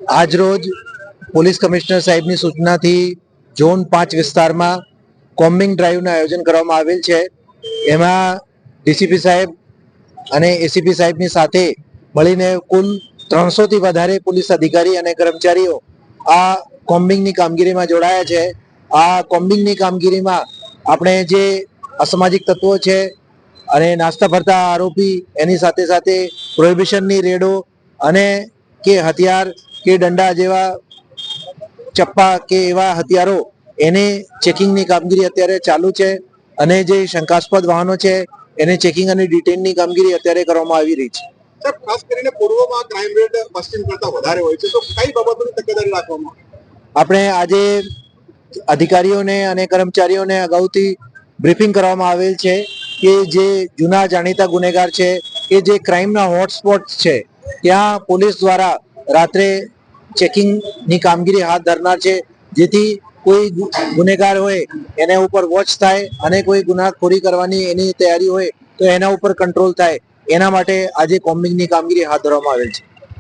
આજ રોજ police commissioner સાહેબની સૂચનાથી ઝોન 5 વિસ્તારમાં કોમ્બિંગ ડ્રાઈવનું આયોજન કરવામાં આવેલ છે. એમાં ડીસીપી સાહેબ અને એસીપી સાહેબની સાથે મળીને કુલ 300 થી વધારે પોલીસ અધિકારી અને કર્મચારીઓ આ કોમ્બિંગની કામગીરીમાં જોડાયા છે. આ કોમ્બિંગની કામગીરીમાં આપણે જે અસામાજિક તત્વો છે અને નાસ્તા ફરતા આરોપી, એની સાથે સાથે પ્રોહિબિશનની રેડો અને કે હથિયાર કે દંડા જેવા ચપ્પા કે એવા હથિયારો એને ચેકિંગની કામગીરી અત્યારે ચાલુ છે અને જે શંકાસ્પદ વાહનો છે એને ચેકિંગ અને ડિટેઇનની કામગીરી અત્યારે કરવામાં આવી રહી છે. ખાસ કરીને પૂર્વમાં ક્રાઇમ રેટ પશ્ચિમ કરતા વધારે હોય છે, તો કઈ બાબતોની તકેદારી રાખવામાં આપણે આજે અધિકારીઓને અને કર્મચારીઓને અગાઉથી બ્રીફિંગ કરવામાં આવેલ છે કે જે જૂના જાણીતા ગુનેગાર છે કે જે ક્રાઇમના હોટસ્પોટ છે ત્યાં પોલીસ દ્વારા રાત્રે ચેકિંગની કામગીરી હાથ ધરનાર છે, જેથી કોઈ ગુનેગાર હોય એના ઉપર વોચ થાય અને કોઈ ગુનાખોરી કરવાની એની તૈયારી હોય તો એના ઉપર કંટ્રોલ થાય. એના માટે આજે કોમ્બિંગની કામગીરી હાથ ધરવામાં આવેલ છે.